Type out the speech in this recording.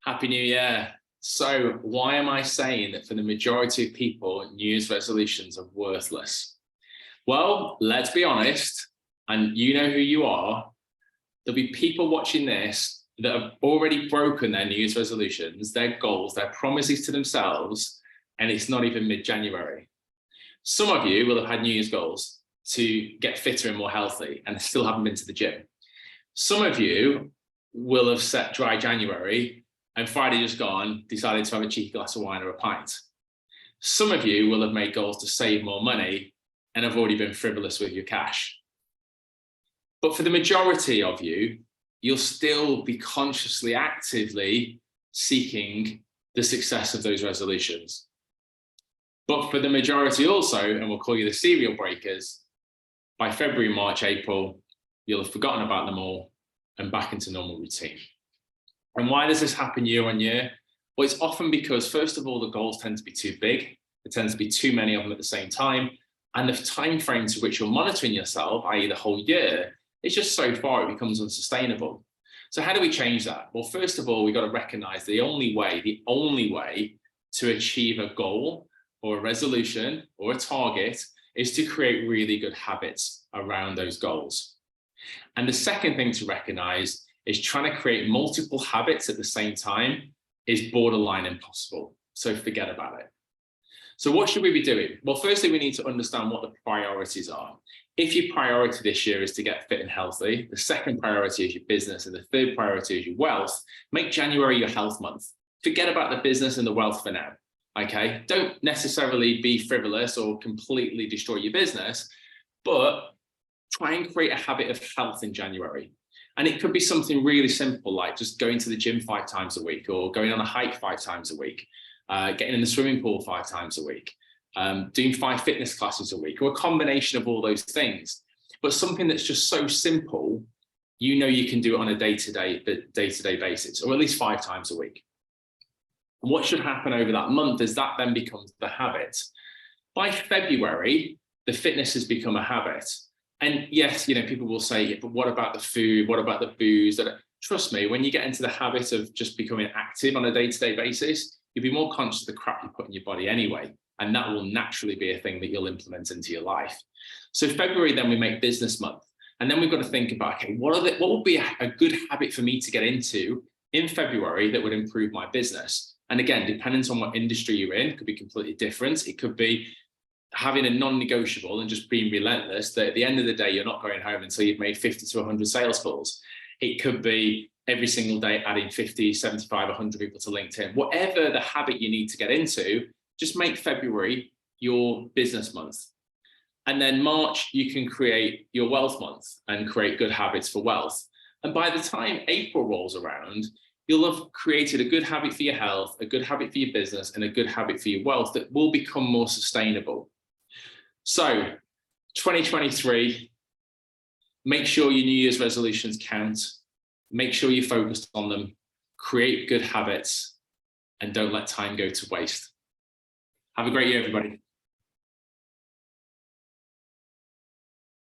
Happy New Year. So why am I saying that for the majority of people, New Year's resolutions are worthless? Well, let's be honest, and you know who you are. There'll be people watching this that have already broken their New Year's resolutions, their goals, their promises to themselves, and it's not even mid-January. Some of you will have had New Year's goals to get fitter and more healthy and still haven't been to the gym. Some of you will have set dry January and Friday just gone, decided to have a cheeky glass of wine or a pint. Some of you will have made goals to save more money and have already been frivolous with your cash. But for the majority of you, you'll still be consciously, actively seeking the success of those resolutions. But for the majority also, and we'll call you the serial breakers, by February, March, April, you'll have forgotten about them all and back into normal routine. And why does this happen year on year? Well, it's often because, first of all, the goals tend to be too big. There tends to be too many of them at the same time. And the time frame to which you're monitoring yourself, i.e. the whole year, it's just so far it becomes unsustainable. So how do we change that? Well, first of all, we've got to recognize the only way to achieve a goal or a resolution or a target is to create really good habits around those goals. And the second thing to recognize is trying to create multiple habits at the same time is borderline impossible. So forget about it. So what should we be doing? Well, firstly, we need to understand what the priorities are. If your priority this year is to get fit and healthy, the second priority is your business, and the third priority is your wealth, make January your health month. Forget about the business and the wealth for now, okay? Don't necessarily be frivolous or completely destroy your business, but try and create a habit of health in January. And it could be something really simple, like just going to the gym 5 times a week, or going on a hike 5 times a week, getting in the swimming pool 5 times a week, doing 5 fitness classes a week, or a combination of all those things. But something that's just so simple, you know you can do it on a day-to-day basis, or at least 5 times a week. And what should happen over that month is that then becomes the habit. By February, the fitness has become a habit. And yes, you know, people will say, yeah, but what about the food? What about the booze? Trust me, when you get into the habit of just becoming active on a day-to-day basis, you'll be more conscious of the crap you put in your body anyway. And that will naturally be a thing that you'll implement into your life. So February, then we make business month. And then we've got to think about, okay, what would be a good habit for me to get into in February that would improve my business? And again, depending on what industry you're in, it could be completely different. It could be having a non-negotiable and just being relentless that at the end of the day, you're not going home until you've made 50 to 100 sales calls. It could be every single day adding 50, 75, 100 people to LinkedIn. Whatever the habit you need to get into, just make February your business month. And then March, you can create your wealth month and create good habits for wealth. And by the time April rolls around, you'll have created a good habit for your health, a good habit for your business, and a good habit for your wealth that will become more sustainable. So 2023, make sure your New Year's resolutions count. Make sure you're focused on them. Create good habits and don't let time go to waste. Have a great year, everybody.